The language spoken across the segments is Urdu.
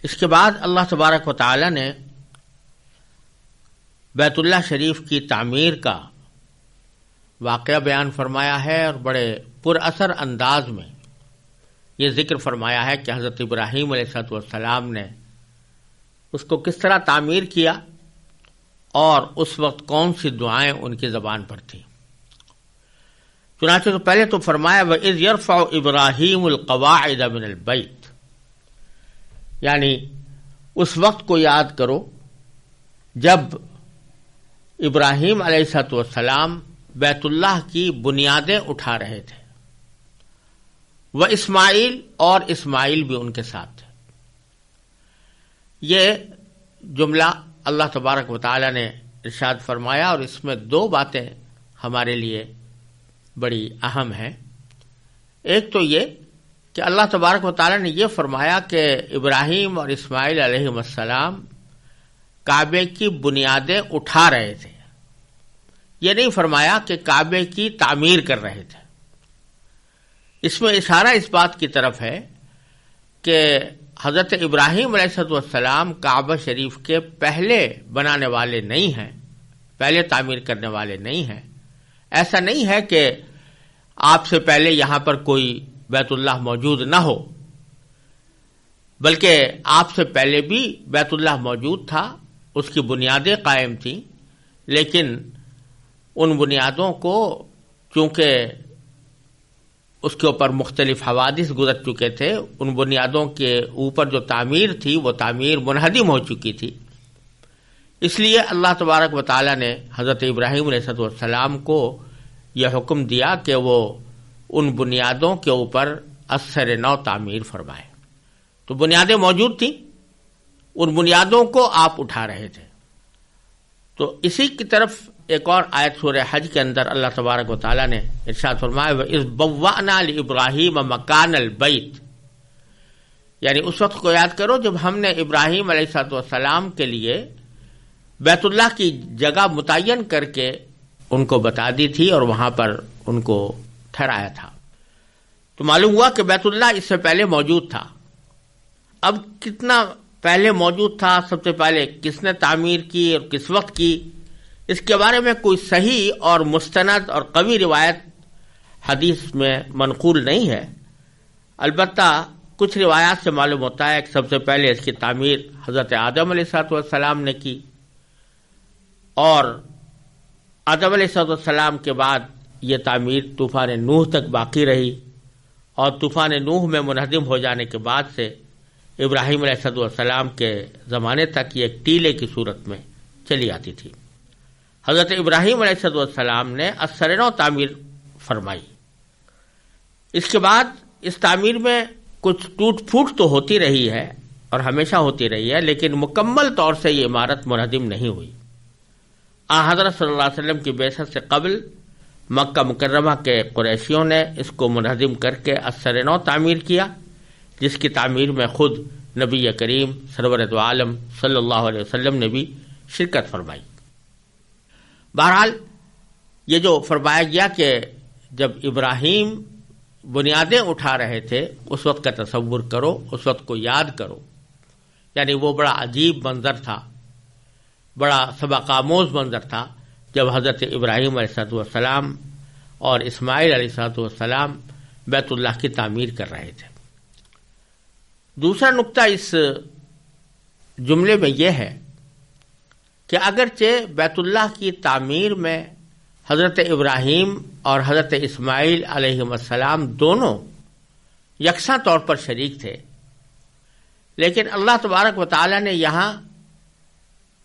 اس کے بعد اللہ تبارک و تعالی نے بیت اللہ شریف کی تعمیر کا واقعہ بیان فرمایا ہے اور بڑے پر اثر انداز میں یہ ذکر فرمایا ہے کہ حضرت ابراہیم علیہ السلام نے اس کو کس طرح تعمیر کیا اور اس وقت کون سی دعائیں ان کی زبان پر تھیں۔ چنانچہ تو پہلے تو فرمایا وَإِذْ يَرْفَعُ إِبْرَاهِيمُ الْقَوَاعِدَ مِنَ الْبَيْتِ، یعنی اس وقت کو یاد کرو جب ابراہیم علیہ السلام بیت اللہ کی بنیادیں اٹھا رہے تھے، وہ اسماعیل اور اسماعیل بھی ان کے ساتھ تھے۔ یہ جملہ اللہ تبارک و تعالی نے ارشاد فرمایا اور اس میں دو باتیں ہمارے لیے بڑی اہم ہیں۔ ایک تو یہ کہ اللہ تبارک و تعالی نے یہ فرمایا کہ ابراہیم اور اسماعیل علیہ السلام کعبے کی بنیادیں اٹھا رہے تھے، یہ نہیں فرمایا کہ کعبے کی تعمیر کر رہے تھے۔ اس میں اشارہ اس بات کی طرف ہے کہ حضرت ابراہیم علیہ السلام کعبہ شریف کے پہلے بنانے والے نہیں ہیں، پہلے تعمیر کرنے والے نہیں ہیں۔ ایسا نہیں ہے کہ آپ سے پہلے یہاں پر کوئی بیت اللہ موجود نہ ہو، بلکہ آپ سے پہلے بھی بیت اللہ موجود تھا، اس کی بنیادیں قائم تھیں، لیکن ان بنیادوں کو چونکہ اس کے اوپر مختلف حوادث گزر چکے تھے، ان بنیادوں کے اوپر جو تعمیر تھی وہ تعمیر منہدم ہو چکی تھی، اس لیے اللہ تبارک و تعالی نے حضرت ابراہیم علیہ السلام کو یہ حکم دیا کہ وہ ان بنیادوں کے اوپر اثر نو تعمیر فرمائے۔ تو بنیادیں موجود تھیں، ان بنیادوں کو آپ اٹھا رہے تھے۔ تو اسی کی طرف ایک اور آیت سورہ حج کے اندر اللہ تبارک و تعالی نے ارشاد فرمایا وَإِذْ بَوَّأْنَا لِإِبْرَاهِيمَ مَكَانَ الْبَيْتِ، یعنی اس وقت کو یاد کرو جب ہم نے ابراہیم علیہ السلام کے لیے بیت اللہ کی جگہ متعین کر کے ان کو بتا دی تھی اور وہاں پر ان کو ٹھہرایا تھا۔ تو معلوم ہوا کہ بیت اللہ اس سے پہلے موجود تھا۔ اب کتنا پہلے موجود تھا، سب سے پہلے کس نے تعمیر کی اور کس وقت کی، اس کے بارے میں کوئی صحیح اور مستند اور قوی روایت حدیث میں منقول نہیں ہے۔ البتہ کچھ روایات سے معلوم ہوتا ہے کہ سب سے پہلے اس کی تعمیر حضرت آدم علیہ السلام نے کی، اور آدم علیہ السلام کے بعد یہ تعمیر طوفان نوح تک باقی رہی، اور طوفان نوح میں منہدم ہو جانے کے بعد سے ابراہیم علیہ السلام کے زمانے تک یہ ایک ٹیلے کی صورت میں چلی آتی تھی۔ حضرت ابراہیم علیہ السلام نے اثر نو تعمیر فرمائی۔ اس کے بعد اس تعمیر میں کچھ ٹوٹ پھوٹ تو ہوتی رہی ہے اور ہمیشہ ہوتی رہی ہے، لیکن مکمل طور سے یہ عمارت منہدم نہیں ہوئی۔ حضرت صلی اللہ علیہ وسلم کی بعثت سے قبل مکہ مکرمہ کے قریشیوں نے اس کو منہدم کر کے اثر نو تعمیر کیا، جس کی تعمیر میں خود نبی کریم سرور دو عالم صلی اللہ علیہ وسلم نے بھی شرکت فرمائی۔ بہرحال یہ جو فرمایا گیا کہ جب ابراہیم بنیادیں اٹھا رہے تھے اس وقت کا تصور کرو، اس وقت کو یاد کرو، یعنی وہ بڑا عجیب منظر تھا، بڑا سبق آموز منظر تھا جب حضرت ابراہیم علیہ السلام اور اسماعیل علیہ السلام بیت اللہ کی تعمیر کر رہے تھے۔ دوسرا نقطہ اس جملے میں یہ ہے کہ اگرچہ بیت اللہ کی تعمیر میں حضرت ابراہیم اور حضرت اسماعیل علیہ السلام دونوں یکساں طور پر شریک تھے، لیکن اللہ تبارک و تعالی نے یہاں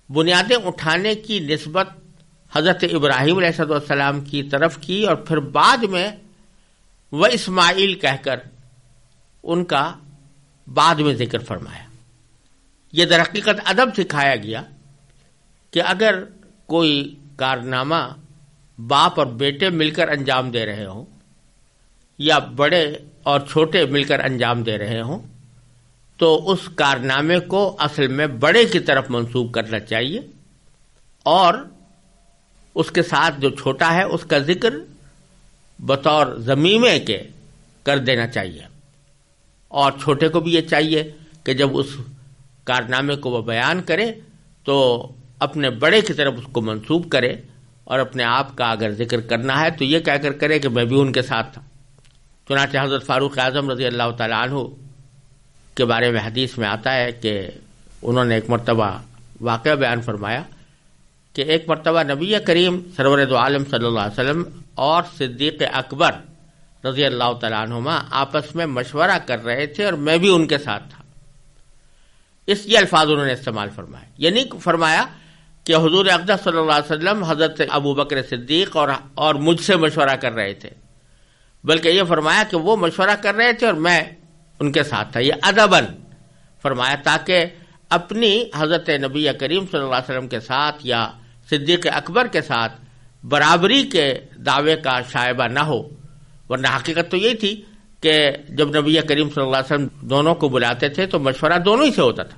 بنیادیں اٹھانے کی نسبت حضرت ابراہیم علیہ السلام کی طرف کی، اور پھر بعد میں وہ اسماعیل کہہ کر ان کا بعد میں ذکر فرمایا۔ یہ در حقیقت ادب سکھایا گیا کہ اگر کوئی کارنامہ باپ اور بیٹے مل کر انجام دے رہے ہوں یا بڑے اور چھوٹے مل کر انجام دے رہے ہوں تو اس کارنامے کو اصل میں بڑے کی طرف منسوب کرنا چاہیے، اور اس کے ساتھ جو چھوٹا ہے اس کا ذکر بطور ضمیمے کے کر دینا چاہیے، اور چھوٹے کو بھی یہ چاہیے کہ جب اس کارنامے کو وہ بیان کرے تو اپنے بڑے کی طرف اس کو منسوب کرے، اور اپنے آپ کا اگر ذکر کرنا ہے تو یہ کہہ کر کرے کہ میں بھی ان کے ساتھ تھا۔ چنانچہ حضرت فاروق اعظم رضی اللہ تعالیٰ عنہ کے بارے میں حدیث میں آتا ہے کہ انہوں نے ایک مرتبہ واقعہ بیان فرمایا کہ ایک مرتبہ نبی کریم سرور دو عالم صلی اللہ علیہ وسلم اور صدیق اکبر رضی اللہ تعالیٰ عنہما آپس میں مشورہ کر رہے تھے اور میں بھی ان کے ساتھ تھا۔ یہ الفاظ انہوں نے استعمال فرمائے، یعنی فرمایا کہ حضور اقدس صلی اللہ علیہ وسلم حضرت ابو بکر صدیق اور مجھ سے مشورہ کر رہے تھے، بلکہ یہ فرمایا کہ وہ مشورہ کر رہے تھے اور میں ان کے ساتھ تھا۔ یہ ادباً فرمایا تاکہ اپنی حضرت نبی کریم صلی اللہ علیہ وسلم کے ساتھ یا صدیق اکبر کے ساتھ برابری کے دعوے کا شائبہ نہ ہو، ورنہ حقیقت تو یہی تھی کہ جب نبی کریم صلی اللہ علیہ وسلم دونوں کو بلاتے تھے تو مشورہ دونوں ہی سے ہوتا تھا،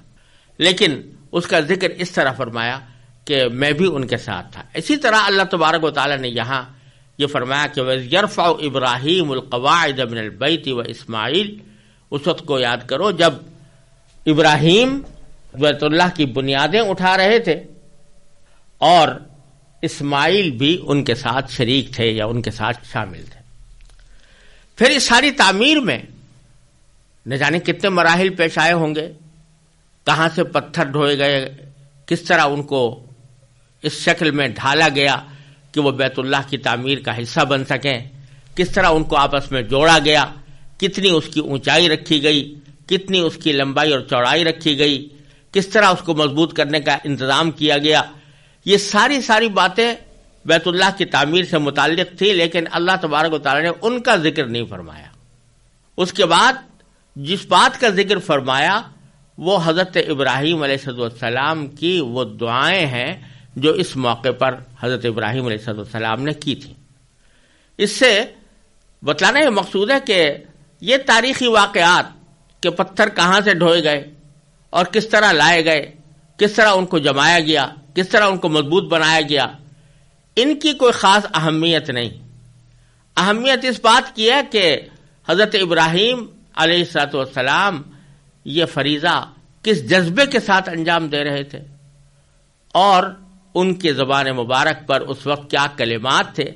لیکن اس کا ذکر اس طرح فرمایا کہ میں بھی ان کے ساتھ تھا۔ اسی طرح اللہ تبارک و تعالی نے یہاں یہ فرمایا کہ یرفع ابراہیم القواعد من البیت و اسماعیل، اس وقت کو یاد کرو جب ابراہیم بیت اللہ کی بنیادیں اٹھا رہے تھے اور اسماعیل بھی ان کے ساتھ شریک تھے یا ان کے ساتھ شامل تھے۔ پھر اس ساری تعمیر میں نہ جانے کتنے مراحل پیش آئے ہوں گے، کہاں سے پتھر ڈھوئے گئے، کس طرح ان کو اس شکل میں ڈھالا گیا کہ وہ بیت اللہ کی تعمیر کا حصہ بن سکیں، کس طرح ان کو آپس میں جوڑا گیا، کتنی اس کی اونچائی رکھی گئی، کتنی اس کی لمبائی اور چوڑائی رکھی گئی، کس طرح اس کو مضبوط کرنے کا انتظام کیا گیا۔ یہ ساری باتیں بیت اللہ کی تعمیر سے متعلق تھی، لیکن اللہ تبارک و تعالی نے ان کا ذکر نہیں فرمایا۔ اس کے بعد جس بات کا ذکر فرمایا وہ حضرت ابراہیم علیہ السلام کی وہ دعائیں ہیں جو اس موقع پر حضرت ابراہیم علیہ السلام نے کی تھی۔ اس سے بتلانا یہ مقصود ہے کہ یہ تاریخی واقعات کہ پتھر کہاں سے ڈھوئے گئے اور کس طرح لائے گئے، کس طرح ان کو جمایا گیا، کس طرح ان کو مضبوط بنایا گیا، ان کی کوئی خاص اہمیت نہیں۔ اہمیت اس بات کی ہے کہ حضرت ابراہیم علیہ السلام یہ فریضہ کس جذبے کے ساتھ انجام دے رہے تھے، اور ان کی زبان مبارک پر اس وقت کیا کلمات تھے،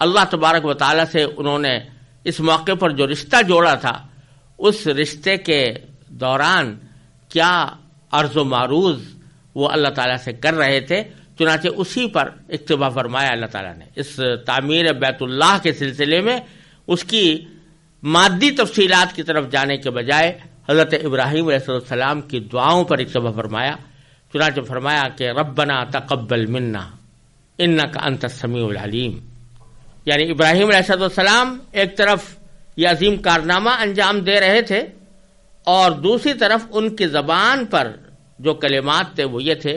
اللہ تبارک و تعالیٰ سے انہوں نے اس موقع پر جو رشتہ جوڑا تھا، اس رشتے کے دوران کیا عرض و معروض وہ اللہ تعالیٰ سے کر رہے تھے، چنانچہ اسی پر اکتفا فرمایا اللہ تعالیٰ نے۔ اس تعمیر بیت اللہ کے سلسلے میں اس کی مادی تفصیلات کی طرف جانے کے بجائے حضرت ابراہیم علیہ السلام کی دعاؤں پر اکتفا فرمایا، چنانچہ فرمایا کہ ربنا تقبل منا انک انت السمیع العلیم۔ یعنی ابراہیم علیہ السلام ایک طرف یہ عظیم کارنامہ انجام دے رہے تھے، اور دوسری طرف ان کی زبان پر جو کلمات تھے وہ یہ تھے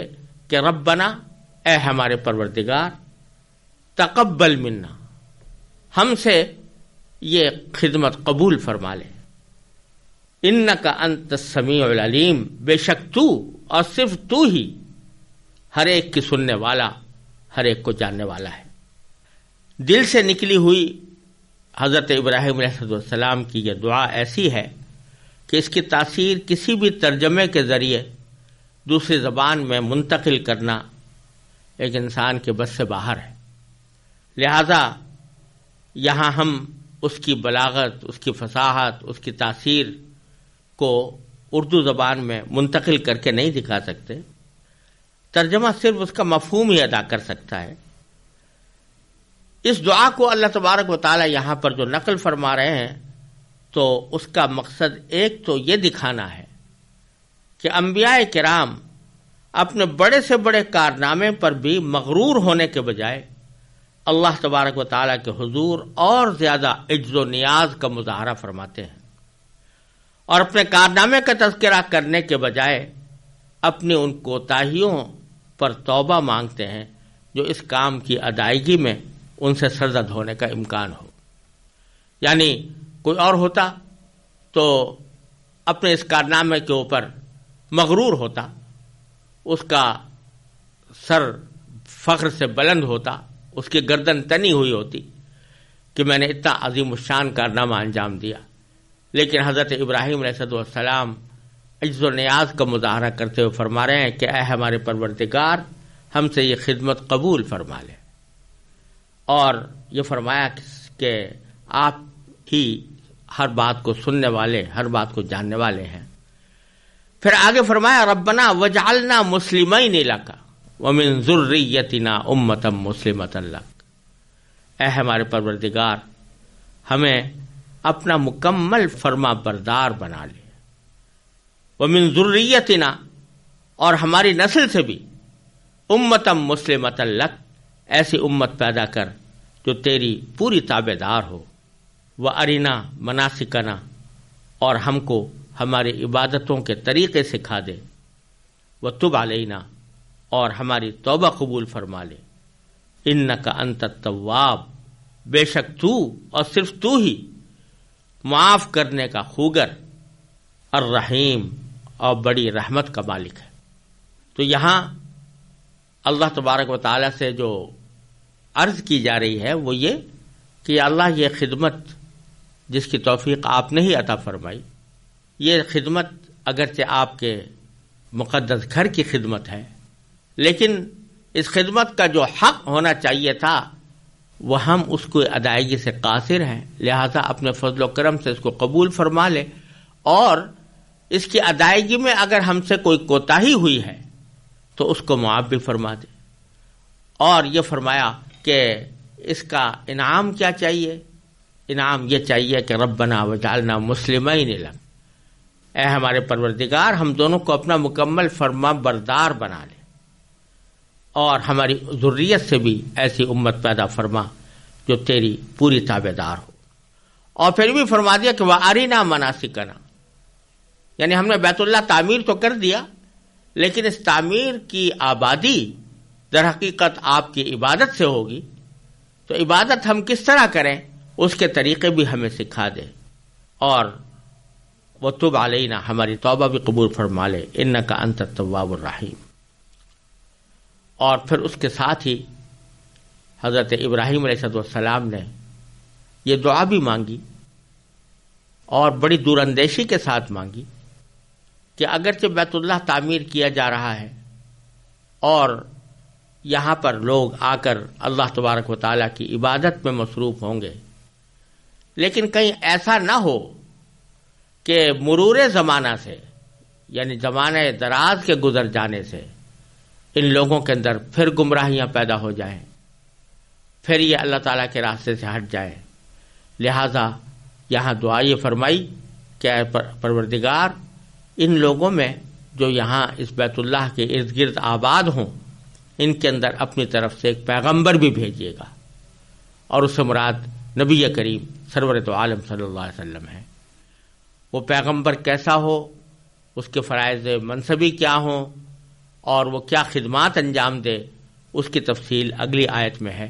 کہ ربنا، اے ہمارے پروردگار، تقبل منا، ہم سے یہ خدمت قبول فرما لے، انک انت السمیع العلیم، بے شک تو اور صرف تو ہی ہر ایک کی سننے والا، ہر ایک کو جاننے والا ہے۔ دل سے نکلی ہوئی حضرت ابراہیم علیہ السلام کی یہ دعا ایسی ہے کہ اس کی تاثیر کسی بھی ترجمے کے ذریعے دوسری زبان میں منتقل کرنا ایک انسان کے بس سے باہر ہے۔ لہذا یہاں ہم اس کی بلاغت، اس کی فصاحت، اس کی تاثیر کو اردو زبان میں منتقل کر کے نہیں دکھا سکتے، ترجمہ صرف اس کا مفہوم ہی ادا کر سکتا ہے۔ اس دعا کو اللہ تبارک و تعالی یہاں پر جو نقل فرما رہے ہیں تو اس کا مقصد ایک تو یہ دکھانا ہے کہ انبیاء کرام اپنے بڑے سے بڑے کارنامے پر بھی مغرور ہونے کے بجائے اللہ تبارک و تعالیٰ کے حضور اور زیادہ عجز و نیاز کا مظاہرہ فرماتے ہیں، اور اپنے کارنامے کا تذکرہ کرنے کے بجائے اپنی ان کوتاہیوں پر توبہ مانگتے ہیں جو اس کام کی ادائیگی میں ان سے سرزد ہونے کا امکان ہو۔ یعنی کوئی اور ہوتا تو اپنے اس کارنامے کے اوپر مغرور ہوتا، اس کا سر فخر سے بلند ہوتا، اس کی گردن تنی ہوئی ہوتی کہ میں نے اتنا عظیم الشان کارنامہ انجام دیا۔ لیکن حضرت ابراہیم علیہ السلام عجز و نیاز کا مظاہرہ کرتے ہوئے فرما رہے ہیں کہ اے ہمارے پروردگار ہم سے یہ خدمت قبول فرما لے، اور یہ فرمایا کہ آپ ہی ہر بات کو سننے والے، ہر بات کو جاننے والے ہیں۔ پھر آگے فرمایا ربنا وجعلنا مسلمین لک ومن ذریتنا امۃ مسلمۃ لک، اے ہمارے پروردگار ہمیں اپنا مکمل فرما بردار بنا لے، ومن ذریتنا، اور ہماری نسل سے بھی، امۃ مسلمۃ لک، ایسی امت پیدا کر جو تیری پوری تابع دار ہو، وَأَرِنَا مَنَاسِكَنَا، اور ہم کو ہماری عبادتوں کے طریقے سکھا دے، وَتُبْ عَلَيْنَا، اور ہماری توبہ قبول فرما لے، اِنَّكَ أَنْتَ التَّوَّابُ، بے شک تو اور صرف تو ہی معاف کرنے کا خوگر، الرحیم، اور بڑی رحمت کا مالک ہے۔ تو یہاں اللہ تبارک و تعالیٰ سے جو عرض کی جا رہی ہے وہ یہ کہ اللہ یہ خدمت جس کی توفیق آپ نے ہی عطا فرمائی، یہ خدمت اگرچہ آپ کے مقدس گھر کی خدمت ہے، لیکن اس خدمت کا جو حق ہونا چاہیے تھا وہ ہم اس کو ادائیگی سے قاصر ہیں، لہذا اپنے فضل و کرم سے اس کو قبول فرما لے، اور اس کی ادائیگی میں اگر ہم سے کوئی کوتاہی ہوئی ہے تو اس کو معاف بھی فرما دے۔ اور یہ فرمایا کہ اس کا انعام کیا چاہیے؟ انعام یہ چاہیے کہ ربنا وجعلنا مسلمین لک، اے ہمارے پروردگار ہم دونوں کو اپنا مکمل فرما بردار بنا لے، اور ہماری ذریت سے بھی ایسی امت پیدا فرما جو تیری پوری تابع دار ہو۔ اور پھر بھی فرما دیا کہ وَأَرِنَا مَنَاسِكَنَا، یعنی ہم نے بیت اللہ تعمیر تو کر دیا، لیکن اس تعمیر کی آبادی در حقیقت آپ کی عبادت سے ہوگی، تو عبادت ہم کس طرح کریں اس کے طریقے بھی ہمیں سکھا دے، اور وَتُبْ عَلَيْنَا، ہماری توبہ بھی قبول فرما لے، اِنَّكَ أَنْتَ التَّوَّابُ الرَّحِيمُ۔ اور پھر اس کے ساتھ ہی حضرت ابراہیم علیہ السلام نے یہ دعا بھی مانگی، اور بڑی دور اندیشی کے ساتھ مانگی کہ اگرچہ بیت اللہ تعمیر کیا جا رہا ہے اور یہاں پر لوگ آ کر اللہ تبارک و تعالیٰ کی عبادت میں مصروف ہوں گے، لیکن کہیں ایسا نہ ہو کہ مرور زمانہ سے، یعنی زمانہ دراز کے گزر جانے سے ان لوگوں کے اندر پھر گمراہیاں پیدا ہو جائیں، پھر یہ اللہ تعالیٰ کے راستے سے ہٹ جائے۔ لہٰذا یہاں دعا یہ فرمائی کہ اے پروردگار ان لوگوں میں جو یہاں اس بیت اللہ کے ارد گرد آباد ہوں، ان کے اندر اپنی طرف سے ایک پیغمبر بھی بھیجیے گا، اور اس سے مراد نبی کریم سرور دو عالم صلی اللہ علیہ وسلم ہے۔ وہ پیغمبر کیسا ہو، اس کے فرائض منصبی کیا ہوں، اور وہ کیا خدمات انجام دے، اس کی تفصیل اگلی آیت میں ہے۔